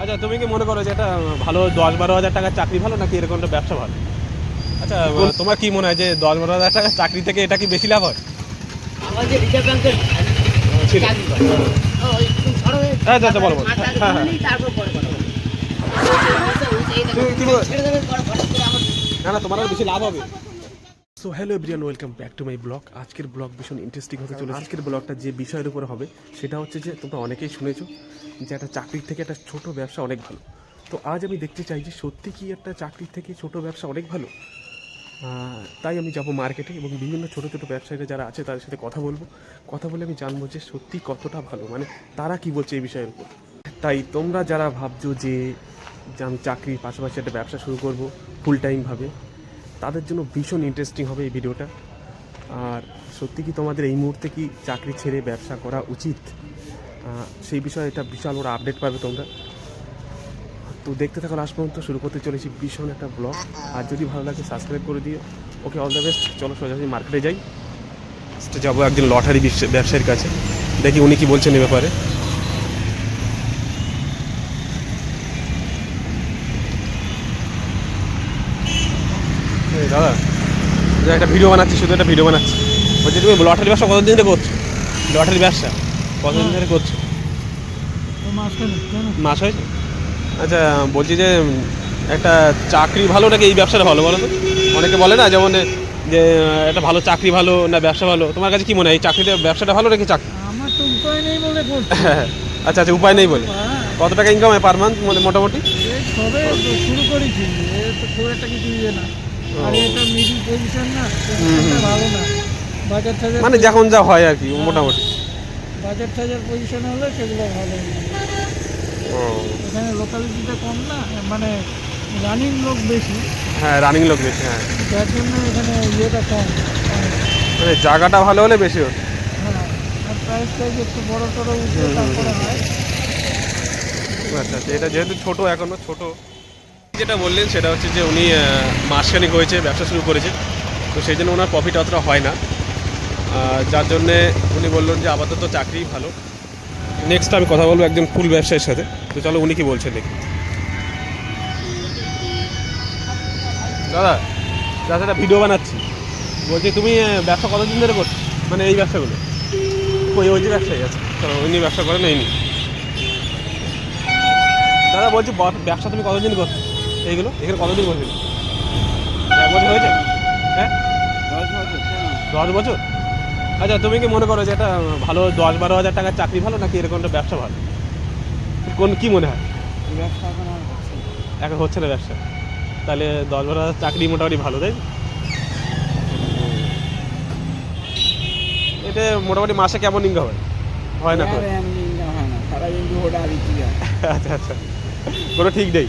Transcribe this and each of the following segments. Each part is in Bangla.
আচ্ছা, তুমি কি মনে করো যে এটা ভালো 10-12 হাজার টাকার চাকরি ভালো নাকি এরকম একটা ব্যবসা ভালো? আচ্ছা, তোমার কি মনে হয় যে 10-12 হাজার টাকার চাকরি থেকে এটা কি বেশি লাভ হয়? আমার যে রিজার্ভ ব্যাংকের ছিল। চাকরি করে একটু বড় হয়ে আচ্ছা আচ্ছা, বলো বলো। মাথা হ্যাঁ হ্যাঁ। খুললেই তারপর পরে কথা বলো। কি বল- ছেড়ে দেবে হঠাৎ করে আমার না না, তোমার আরো বেশি লাভ হবে। So hello everyone, welcome back to my blog. আজকের ব্লগ ভীষণ ইন্টারেস্টিং হতে চলেছে। আজকের ব্লগটা যে বিষয়ের উপর হবে সেটা হচ্ছে যে তোমরা অনেকেই শুনেছো যে একটা চাকরির থেকে একটা ছোট ব্যবসা অনেক ভালো। তো আজ আমি দেখতে চাই যে সত্যি কি একটা চাকরির থেকে ছোট ব্যবসা অনেক ভালো। তাই আমি যাব মার্কেটে এবং বিভিন্ন ছোটো ছোটো ব্যবসায়ীরা যারা আছে তাদের সাথে কথা বলে আমি জানবো যে সত্যি কতটা ভালো, মানে তারা কি বলছে এই বিষয়ের উপর। তাই তোমরা যারা ভাবছো যে আমি চাকরির পাশাপাশি একটা ব্যবসা শুরু করব ফুল টাইমভাবে, তাদের জন্য ভীষণ ইন্টারেস্টিং হবে এই ভিডিওটা। আর সত্যি কি তোমাদের এই মুহূর্তে কি চাকরি ছেড়ে ব্যবসা করা উচিত, সেই বিষয়ে একটা বিশাল বড় আপডেট পাবে তোমরা। তো দেখতে থাকো লাস্ট পর্যন্ত। শুরু করতে চলেছি ভীষণ একটা ব্লগ। আর যদি ভালো লাগে সাবস্ক্রাইব করে দিও। ওকে, অল দ্য বেস্ট। চলো সোজাসুজি মার্কেটে যাই। যাবো একজন লটারি ব্যবসায়ীর কাছে, দেখি উনি কি বলছেন এ ব্যাপারে। দাদা, একটা ভিডিও বানাচ্ছি, শুধু একটা ভিডিও বানাচ্ছি। বলছি তুমি লটারি ব্যবসা কতদিন ধরে করছো? লটারি ব্যবসা কতদিন ধরে করছো? মাস হয়েছে? আচ্ছা, বলছি যে একটা চাকরি ভালো নাকি এই ব্যবসাটা ভালো বলো তো? অনেকে বলে না যেমন যে একটা ভালো চাকরি ভালো না ব্যবসা ভালো, তোমার কাছে কি মনে হয় এই চাকরিটা ব্যবসাটা ভালো নাকি চাকরি? আমার তো উপায় নেই বলে করছি। আচ্ছা আচ্ছা, উপায় নেই বলে। হ্যাঁ, কত টাকা ইনকাম হয় পার মান্থ মোটামুটি? এই সবে তো শুরু করেছি, এ তো খুব একটা কিছু ইয়ে না। আর এটা মিডিল পজিশন না, পজিশনটা ভালো না। বাজার সাজার মানে যখন যা হয় আর কি মোটামুটি। বাজার সাজার পজিশন হলে সেগুলো ভালো। ও এখানে লোকালিটিটা কম না, মানে রানিং লোক বেশি, হ্যাঁ, রানিং লোক বেশি। হ্যাঁ, যার জন্য এখানে ইয়েটা কম। মানে জায়গাটা ভালো হলে বেশি হতো। হ্যাঁ, আর প্রাইস টাইজ একটু বড় টড়ো উঠে তারপরে হয়। আচ্ছা আচ্ছা, এটা যেহেতু ছোট, এখনো ছোট। যেটা বললেন সেটা হচ্ছে যে উনি মাসখানেক হয়েছে ব্যবসা শুরু করেছে, তো সেই জন্য ওনার প্রফিট অতটা হয় না। যার জন্যে উনি বললেন যে আপাতত চাকরি ভালো। নেক্সট আমি কথা বলবো একজন ফুল ব্যবসায়ীর সাথে। তো চলো উনি কি বলছেন দেখি। দাদা, দাদা একটা ভিডিও বানাচ্ছি। বলছি তুমি ব্যবসা কতদিন ধরে করছো, মানে এই ব্যবসাগুলো? ওই যে ব্যবসায়ী আছে, চলো উনি ব্যবসা করেন এই নি। দাদা বলছি ব্যবসা তুমি কতদিন করছো এইগুলো? এখানে কতদিন করছো? 1 বছর হয়েছে? হ্যাঁ, 10 বছর। আচ্ছা, তুমি কি মনে করো যে এটা ভালো 10-12 হাজার টাকার চাকরি ভালো নাকি এরকম একটা ব্যবসা ভালো? কি মনে হয়? ব্যবসা এখন আর হচ্ছে না। এখন হচ্ছে না ব্যবসা, তাহলে 10-12 হাজার চাকরি মোটামুটি ভালো, তাই? এটা মোটামুটি মাসে কেমন ইনকাম হয় না তো? এমনি income হয় না, সারাদিন দুপুরটা বিক্রি হয়। আচ্ছা আচ্ছা, কোনো ঠিক নেই।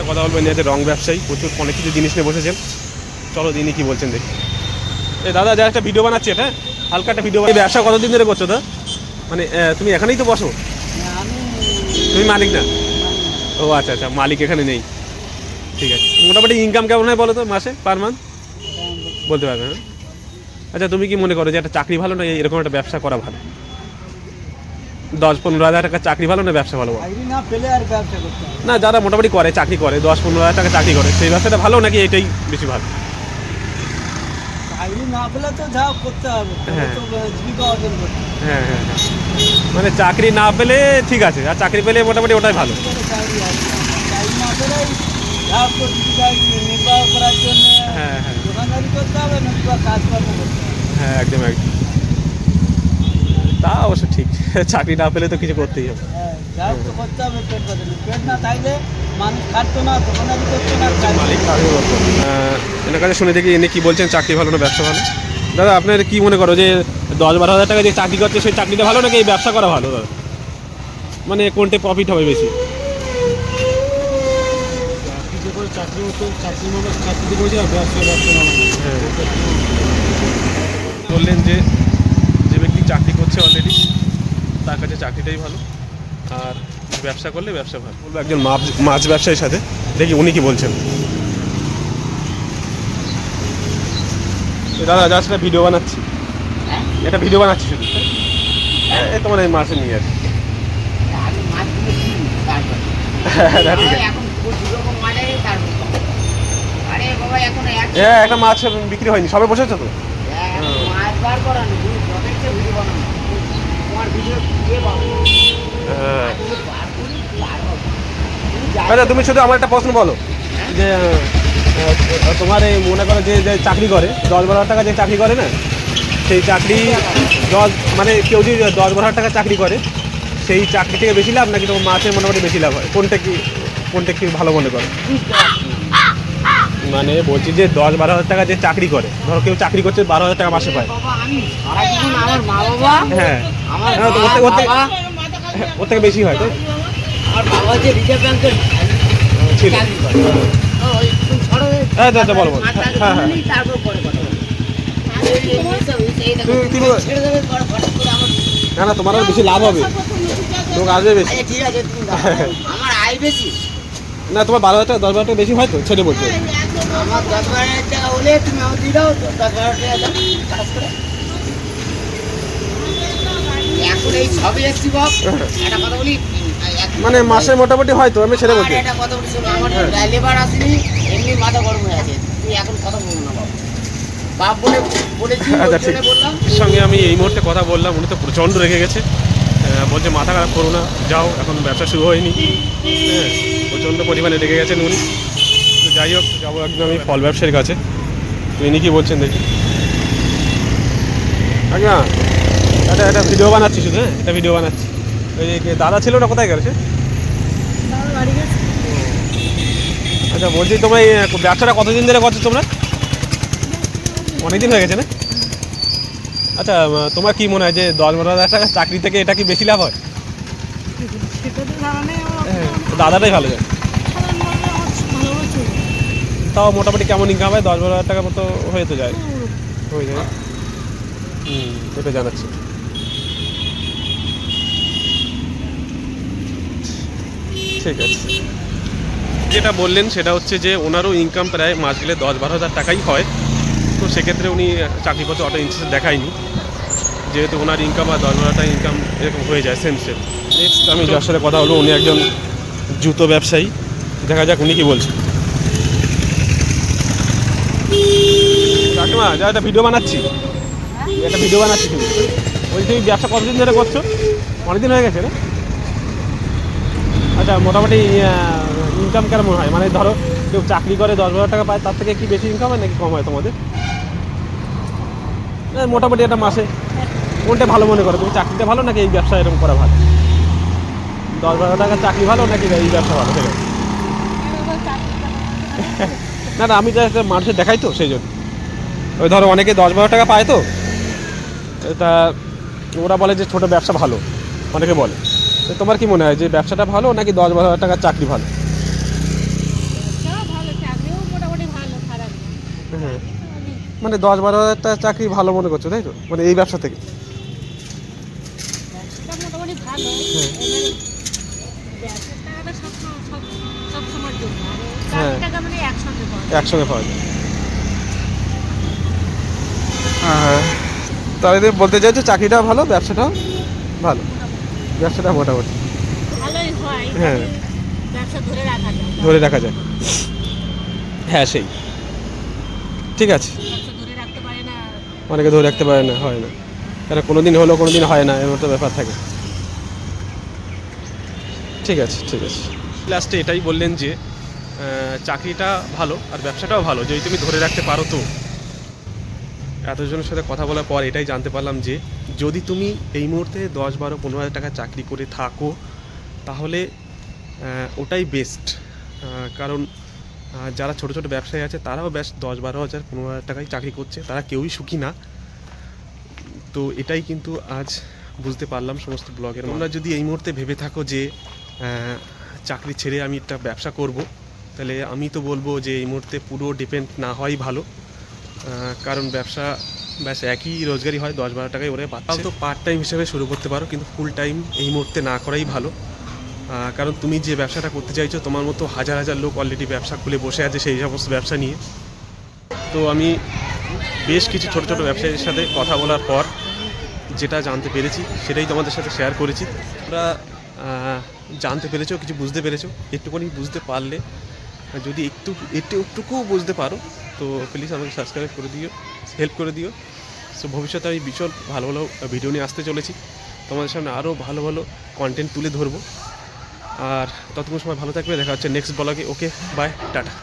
কথা বলবেন যে রং ব্যবসায়ী, প্রচুর অনেক কিছু জিনিস নিয়ে বসেছেন। চলো দিনই কি বলছেন দেখি। এই দাদা, যা একটা ভিডিও বানাচ্ছি, এটা হালকা একটা ভিডিও। এই ব্যবসা কতদিন ধরে করছো দা? মানে তুমি এখানেই তো বসো? আমি তুমি মালিক না? ও আচ্ছা আচ্ছা, মালিক এখানে নেই। ঠিক আছে, মোটামুটি ইনকাম কেমন হয় বলো তো মাসে, পার মান্থ? বলতে পারবে না? আচ্ছা, তুমি কি মনে করো যে একটা চাকরি ভালো না এরকম একটা ব্যবসা করা ভালো? 10-15 হাজার টাকা চাকরি ভালো না ব্যবসা ভালো? চাকরি না পেলে আর ব্যবসা করতে হবে। না, যারা মোটামুটি করে চাকরি করে 10-15 হাজার টাকা চাকরি করে, সেই ব্যবসাটা ভালো নাকি এটাই বেশি ভালো? চাকরি না পেলে তো যা করতে হবে, হ্যাঁ। তো জীবিকা অর্জন করতে হবে। হ্যাঁ হ্যাঁ হ্যাঁ, মানে চাকরি না পেলে ঠিক আছে, আর চাকরি পেলে মোটামুটি ওটাই ভালো। চাকরি হবে না। চাকরি না পেলেই যা জীবিকা নির্বাহ করার জন্য হ্যাঁ হ্যাঁ দোকানদারি করতে হবে, নতুবা কাজকর্ম করতে হবে। হ্যাঁ, একদম একদম। তা অবশ্য ঠিক, চাকরি না পেলে তো কিছু করতেই হবে। হ্যাঁ, যা তো করতে হবে পেট বাঁচানো। পেট না থাকলে মানুষ খাটতো না, দোকানদারি করতো না, মালিক এনার কাছে শুনে দেখি এনে কি বলছেন, চাকরি ভালো না ব্যবসা ভালো? দাদা, আপনার কি মনে করো যে 10-12 হাজার টাকা যে চাকরি করছে সেই চাকরিটা ভালো নাকি এই ব্যবসা করা ভালো দাদা? মানে কোনটা প্রফিট হবে বেশি? চাকরি করে চাকরি হতো, চাকরি মানে চাকরি করে ব্যবসা মানে হ্যাঁ, বললেন যে যে ব্যক্তি চাকরি করছে অলরেডি তার কাছে চাকরিটাই ভালো, আর ব্যবসা করলে ব্যবসা ভালো। বলবো একজন মাছ ব্যবসায়ীর সাথে, দেখি উনি কি বলছেন। দাদা, জাস্ট একটা ভিডিও বানাচ্ছি, একটা ভিডিও বানাচ্ছি শুধু। তোমার এই মাছে নিয়ে আর কি। আগে মাছগুলো কিনি, তারপর না, ঠিক আছে। এখন দুরকম মাছ আছে তারপর আরে বাবা এখন হ্যাঁ, একটা মাছ বিক্রি হয়নি, সবে বসেছো তো। মাছ বার করা নেই যথেষ্ট ভিডিও বানানো তোমার ভিডিও দিয়ে পাবো হ্যাঁ। বার করি আর হবে। তুমি যা আচ্ছা, তুমি শুধু আমার একটা প্রশ্ন বলো যে তোমার এই মনে করো যে যে চাকরি করে 10-12 টাকা যে চাকরি করে না, সেই চাকরি মানে কেউ যদি 10-12 টাকা চাকরি করে, সেই চাকরি থেকে বেশি লাভ নাকি তোমার মাছের মোটামুটি বেশি লাভ হয়? কোনটা কি ভালো মনে করো? মানে বলছি যে 10-12 টাকা যে চাকরি করে, ধরো কেউ চাকরি করছে 12,000 টাকা মাসে পায়। বাবা আমি সারা জীবন আমার মা বাবা হ্যাঁ, আমার হ্যাঁ, তো মা, বাবা ওর থেকে বেশি হয় তো আমার বাবা যে রিজার্ভ ব্যাংকের ছিল। চাকরি করে ওই তুমি ছড়ো হ্যাঁ, আচ্ছা, বলো, বলো। হ্যাঁ, হ্যাঁ। তারপর পরে কথা বলবো। ছেড়ে দেবে পরে হঠাৎ করে আমার না না, তোমার আরো বেশি লাভ হবে, লোক আসবে বেশি। আচ্ছা ঠিক আছে তুমি দাও। আমার আয় বেশি না, তোমার 12,000 টাকা 10,000 টাকা বেশি হয় তো, ছেড়ে বলছে। আমার 10-12 টাকা হলে তুমি আমার দিয়ে দাও 10-12 টাকা দাও কাজ করে এখন এই সবই এসছি বাপ একটা কথা বলি মানে মাসে মোটামুটি হয় তো, আমি ছেড়ে আর বলছি। একটা কথা বলি শোনো আমার লেবার আসেনি এমনি মাথা গরম হয়ে আছে তুই এখন কথা বলবো না বাপ বাপ বলে বলেছি ওই আচ্ছা, ঠিক। জন্য বললাম এর সঙ্গে আমি এই মুহূর্তে কথা বললাম, উনি তো প্রচণ্ড রেগে গেছে। বলছে মাথা খারাপ করো না, যাও, এখন ব্যবসা শুরু হয়নি। হ্যাঁ, প্রচণ্ড পরিমাণে রেগে গেছেন উনি। তো যাই হোক, যাবো একদম আমি ফল ব্যবসায়ীর কাছে। তো ইনি কি বলছেন দেখি। আগে একটা ভিডিও বানাচ্ছি শুধু, হ্যাঁ, একটা ভিডিও বানাচ্ছি। ওই যে দাদা ছিল, ওটা কোথায় গেছে? আচ্ছা, বলছি তোমরা এই ব্যবসাটা কতদিন ধরে করছো তোমরা? অনেকদিন হয়ে গেছে না? আচ্ছা, তোমার কি মনে হয় যে 10-12 টাকা চাকরি থেকে এটা কি বেশি লাভ হয়? হ্যাঁ, দাদাটাই ভালো যায়। তাও মোটামুটি কেমন ইনকাম হয়? 10-12 টাকা মতো হয়ে তো যায়, হয়ে যায়। এটা জানাচ্ছি। ঠিক আছে, যেটা বললেন সেটা হচ্ছে যে ওনারও ইনকাম প্রায় মাস গেলে 10-12 হাজার টাকাই হয়। তো সেক্ষেত্রে উনি চাকরি করতে অত ইন্টারেস্ট দেখায়নি, যেহেতু ওনার ইনকাম আর 10-12 টাকা ইনকাম এরকম হয়ে যায় সেম। নেক্সট আমি যার সাথে কথা হলো, উনি একজন জুতো ব্যবসায়ী। দেখা যাক উনি কি বলছে। কাকিমা, যা, একটা ভিডিও বানাচ্ছি, তুমি। বলছি তুমি ব্যবসা কতদিন ধরে করছো? অনেকদিন হয়ে গেছে না? আচ্ছা, মোটামুটি ইনকাম কেমন হয়? মানে ধরো কেউ চাকরি করে 10-12 টাকা পায়, তার থেকে কি বেশি ইনকাম হয় নাকি কম হয় তোমাদের? মোটামুটি একটা মাসে কোনটা ভালো মনে করো তুমি? চাকরিটা ভালো নাকি এই ব্যবসা এরকম করা ভালো? 10-12 টাকা চাকরি ভালো নাকি এই ব্যবসা ভালো? সেটা না না, আমি জাস্ট মানুষের দেখাই তো, সেই জন্য। ওই ধরো অনেকে 10-12 টাকা পায় তো, তা ওরা বলে যে ছোটো ব্যবসা ভালো, অনেকে বলে। তো তোমার কি মনে হয় যে ব্যবসাটা ভালো নাকি 10-12 টাকার চাকরি ভালো? হ্যাঁ, মানে 10-12 হাজার টাকা চাকরি ভালো মনে করছো, তাই তো? মানে এই ব্যবসা থেকে। হ্যাঁ, একসঙ্গে পাওয়া যায়। হ্যাঁ, তাহলে তুমি বলতে চাইছো চাকরিটাও ভালো, ব্যবসাটাও ভালো? ব্যবসাটা মোটামুটি হ্যাঁ, ধরে রাখা যায়। হ্যাঁ, সেই ঠিক আছে। অনেকে ধরে রাখতে পারে না, হয় না, কেন কোনো দিন হলো কোনো দিন হয় না, এর মতো ব্যাপার থাকে। ঠিক আছে, ঠিক আছে। লাস্টে এটাই বললেন যে চাকরিটা ভালো আর ব্যবসাটাও ভালো, যদি তুমি ধরে রাখতে পারো। তো এতজনের সাথে কথা বলার পর এটাই জানতে পারলাম যে যদি তুমি এই মুহূর্তে 10-12-15 হাজার টাকা চাকরি করে থাকো, তাহলে ওটাই বেস্ট। কারণ যারা ছোটো ছোটো ব্যবসায়ী আছে তারাও বেশ 10-12 হাজার 15 হাজার টাকায় চাকরি করছে, তারা কেউই সুখী না। তো এটাই কিন্তু আজ বুঝতে পারলাম সমস্ত ব্লগের। তোমরা যদি এই মুহূর্তে ভেবে থাকো যে চাকরি ছেড়ে আমি একটা ব্যবসা করব, তাহলে আমি তো বলবো যে এই মুহূর্তে পুরো ডিপেন্ড না হওয়াই ভালো। কারণ ব্যবসা ব্যাস একই রোজগারই হয়, 10-12 টাকায় ওরে পাচ্ছ। তো পার্ট টাইম হিসেবে শুরু করতে পারো, কিন্তু ফুল টাইম এই মুহূর্তে না করাই ভালো। কারণ তুমি যে ব্যবসাটা করতে চাইছো, তোমার মতো হাজার হাজার লোক অলরেডি ব্যবসা খুলে বসে আছে সেই সমস্ত ব্যবসা নিয়ে। তো আমি বেশ কিছু ছোটো ছোটো ব্যবসায়ীর সাথে কথা বলার পর যেটা জানতে পেরেছি সেটাই তোমাদের সাথে শেয়ার করেছি। আমরা জানতে পেরেছো, কিছু বুঝতে পেরেছো। একটুখানি বুঝতে পারলে, যদি একটুকুও বুঝতে পারো তো প্লিজ আমাকে সাবস্ক্রাইব করে দিও, হেল্প করে দিও। সো ভবিষ্যতে আমি ভীষণ ভালো ভালো ভিডিও নিয়ে আসতে চলেছি, তোমাদের সামনে আরও ভালো ভালো কন্টেন্ট তুলে ধরবো। আর ততক্ষণ সময় ভালো থাকবে, দেখা হচ্ছে নেক্সট ব্লগে। ওকে, বাই, টাটা।